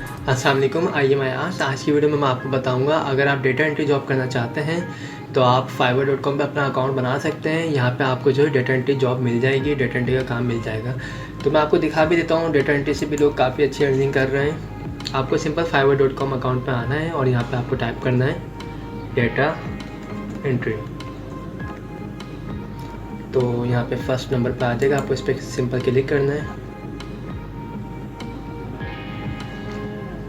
अस्सलाम वालेकुम। आइए मैं आज की वीडियो में मैं आपको बताऊंगा, अगर आप डेटा एंट्री जॉब करना चाहते हैं तो आप fiverr.com पे अपना अकाउंट बना सकते हैं। यहाँ पे आपको जो है डेटा एंट्री जॉब मिल जाएगी, डेटा एंट्री का काम मिल जाएगा। तो मैं आपको दिखा भी देता हूँ, डेटा एंट्री से भी लोग काफ़ी अच्छी अर्निंग कर रहे हैं। आपको सिंपल fiverr.com अकाउंट पर आना है और यहाँ पर आपको टाइप करना है डेटा एंट्री। तो यहाँ पे फर्स्ट नंबर पर आ जाएगा, आपको इस पर सिंपल क्लिक करना है।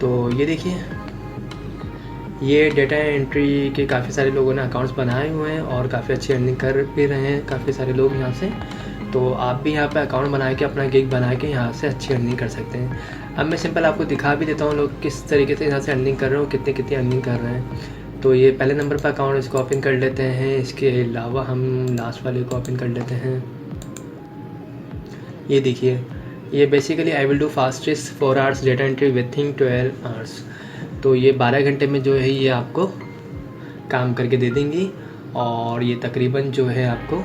तो ये देखिए, ये डेटा एंट्री के काफ़ी सारे लोगों ने अकाउंट्स बनाए हुए हैं और काफ़ी अच्छी अर्निंग कर भी रहे हैं काफ़ी सारे लोग यहाँ से। तो आप भी यहाँ पे अकाउंट बना के अपना गिग बना के यहाँ से अच्छी अर्निंग कर सकते हैं। अब मैं सिंपल आपको दिखा भी देता हूँ लोग किस तरीके से यहाँ से अर्निंग कर रहे हो, कितनी कितनी अर्निंग कर रहे हैं। तो ये पहले नंबर पर अकाउंट, इसको ओपन कर लेते हैं। इसके अलावा हम लास्ट वाले को ओपन कर लेते हैं। ये देखिए, ये basically I will do fastest 4 hours data entry within 12 hours. तो ये 12 घंटे में जो है ये आपको काम करके दे देंगी और ये तकरीबन जो है आपको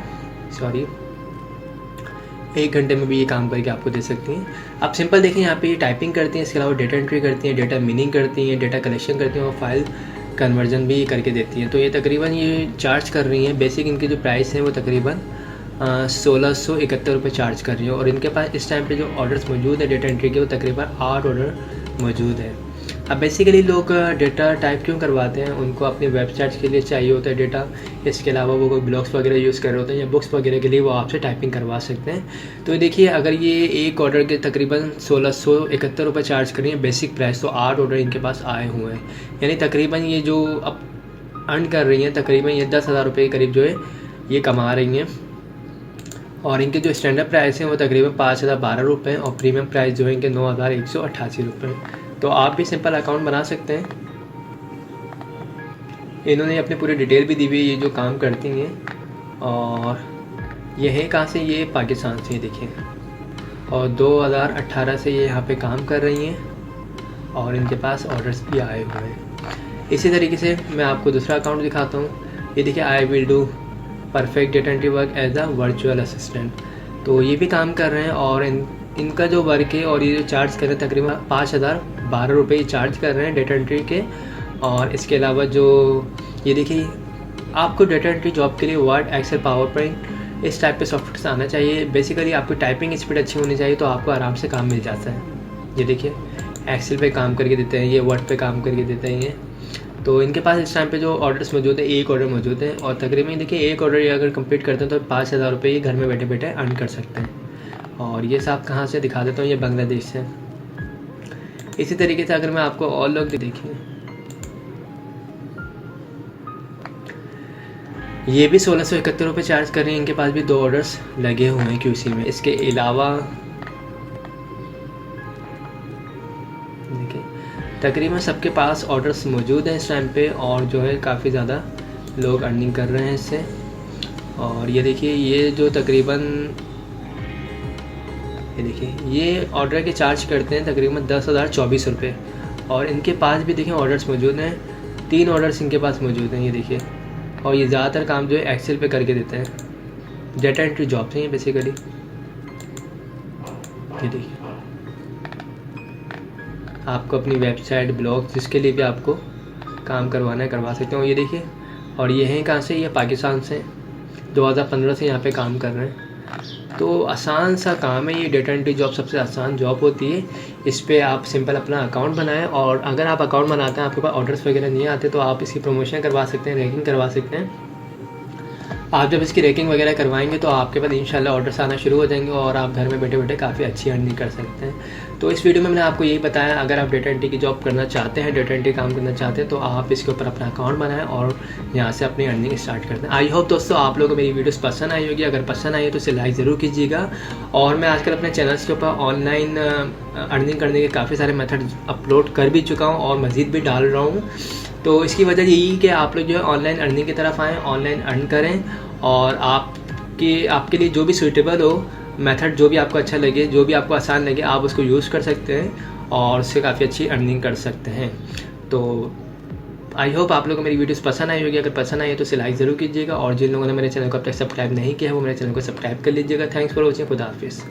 1 घंटे में भी ये काम करके आपको दे सकती हैं। आप सिंपल देखें, यहाँ पे ये टाइपिंग करती हैं, इसके अलावा डेटा एंट्री करती हैं, डेटा मीनिंग करती हैं, डेटा कलेक्शन करती हैं और फाइल कन्वर्जन भी करके देती हैं। तो ये तकरीबन ये चार्ज कर रही हैं, बेसिक इनकी जो प्राइस है वो तकरीबन 1671 रुपये चार्ज कर रही है। और इनके पास इस टाइम पे जो ऑर्डर्स मौजूद है डेटा एंट्री के, वो तकरीबन 8 ऑर्डर मौजूद है। अब बेसिकली लोग डेटा टाइप क्यों करवाते हैं, उनको अपनी वेबसाइट्स के लिए चाहिए होता है डेटा। इसके अलावा वो कोई ब्लॉग्स वगैरह यूज़ कर रहे होते हैं या बुक्स वगैरह के लिए वो आपसे टाइपिंग करवा सकते हैं। तो देखिए, अगर ये एक ऑर्डर के तकरीबन 1671 रुपये चार्ज कर रही है बेसिक प्राइस, तो 8 ऑर्डर इनके पास आए हुए हैं। यानी तकरीबन ये जो अब अर्न कर रही हैं तकरीबन ये 10,000 रुपये के करीब जो है ये कमा रही हैं। और इनके जो स्टैंडर्ड प्राइस हैं वो तकरीबन 5,012 रुपये और प्रीमियम प्राइस जो है इनके 9,188 रुपये। तो आप भी सिंपल अकाउंट बना सकते हैं। इन्होंने अपनी पूरी डिटेल भी दी हुई है, ये जो काम करती हैं। और ये है कहाँ से, ये पाकिस्तान से, देखिए। और 2018 से ये यहाँ पे काम कर रही हैं और इनके पास ऑर्डर्स भी आए हुए हैं। इसी तरीके से मैं आपको दूसरा अकाउंट दिखाता हूँ। ये देखिए, I will do perfect data entry work as a virtual assistant. तो ये भी काम कर रहे हैं और इनका जो वर्क है और ये जो चार्ज कर रहे हैं तकरीबन 5,012 रुपये चार्ज कर रहे हैं डेटा एंट्री के। और इसके अलावा जो ये देखिए, आपको डेटा एंट्री जॉब के लिए वर्ड, एक्सेल, पावर पॉइंट इस टाइप के सॉफ्टवेयर आना चाहिए। बेसिकली आपकी टाइपिंग स्पीड अच्छी होनी चाहिए, तो आपको आराम से काम मिल जाता है। ये देखिए, एक्सेल पे काम करके देते हैं, ये वर्ड पे काम करके देते हैं ये। तो इनके पास इस टाइम पे जो ऑर्डर्स मौजूद है, एक ऑर्डर मौजूद है और तकरीबन देखिए एक ऑर्डर ये अगर कंप्लीट करते हैं तो 5,000 रुपये ये घर में बैठे बैठे अर्न कर सकते हैं। और ये सब कहाँ से दिखा देता हूँ, ये बांग्लादेश से। इसी तरीके से अगर मैं आपको और लोग देखिए, ये भी 1671 रुपये चार्ज कर रही हैं। इनके पास भी 2 ऑर्डर्स लगे हुए हैं QC में। इसके अलावा देखिए, तकरीबन सबके पास ऑर्डर्स मौजूद हैं इस टाइम पे और जो है काफ़ी ज़्यादा लोग अर्निंग कर रहे हैं इससे। और ये देखिए, ये जो तकरीबन ये देखिए, ये ऑर्डर के चार्ज करते हैं तकरीबन 10,024 रुपये। और इनके पास भी देखिए ऑर्डर्स मौजूद हैं, 3 ऑर्डर्स इनके पास मौजूद हैं, ये देखिए। और ये ज़्यादातर काम जो है एक्सेल पे करके देते हैं, डेटा एंट्री जॉब से ये बेसिकली। ये देखिए, आपको अपनी वेबसाइट, ब्लॉग जिसके लिए भी आपको काम करवाना है करवा सकते हो। ये देखिए, और ये हैं कहाँ से, ये पाकिस्तान से 2015 से यहाँ पे काम कर रहे हैं। तो आसान सा काम है ये, डेटा एंट्री जॉब सबसे आसान जॉब होती है। इस पर आप सिंपल अपना अकाउंट बनाएं और अगर आप अकाउंट बनाते हैं, आपके पास ऑर्डर्स वगैरह नहीं आते, तो आप इसकी प्रमोशन करवा सकते हैं, रैंकिंग करवा सकते हैं। आप जब इसकी रैंकिंग वगैरह करवाएंगे तो आपके पास इंशाल्लाह ऑर्डर्स आना शुरू हो जाएंगे और आप घर में बैठे बैठे काफ़ी अच्छी अर्निंग कर सकते हैं। तो इस वीडियो में मैंने आपको यही बताया, अगर आप डेटा एंट्री की जॉब करना चाहते हैं, डेटा एंट्री काम करना चाहते हैं, तो आप इसके ऊपर अपना अकाउंट बनाएं और यहाँ से अपनी अर्निंग स्टार्ट करते हैं। आई होप दोस्तों आप लोगों को मेरी वीडियोस पसंद आई होगी। अगर पसंद आई है तो इसे लाइक ज़रूर कीजिएगा। और मैं आजकल अपने चैनल्स के ऊपर ऑनलाइन अर्निंग करने के काफ़ी सारे मेथड अपलोड कर भी चुका हूँ और मज़ीद भी डाल रहा हूँ। तो इसकी वजह यही कि आप लोग जो है ऑनलाइन अर्निंग की तरफ आएँ, ऑनलाइन अर्न करें और आपके लिए जो भी सूटेबल हो मेथड, जो भी आपको अच्छा लगे, जो भी आपको आसान लगे, आप उसको यूज़ कर सकते हैं और उससे काफ़ी अच्छी अर्निंग कर सकते हैं। तो आई होप आप लोगों को मेरी वीडियोस पसंद आई होगी। अगर पसंद आई है तो इसे लाइक ज़रूर कीजिएगा और जिन लोगों ने मेरे चैनल को अब तक सब्सक्राइब नहीं किया है वो मेरे चैनल को सब्सक्राइब कर लीजिएगा। Thanks for watching. खुदा हाफिज़।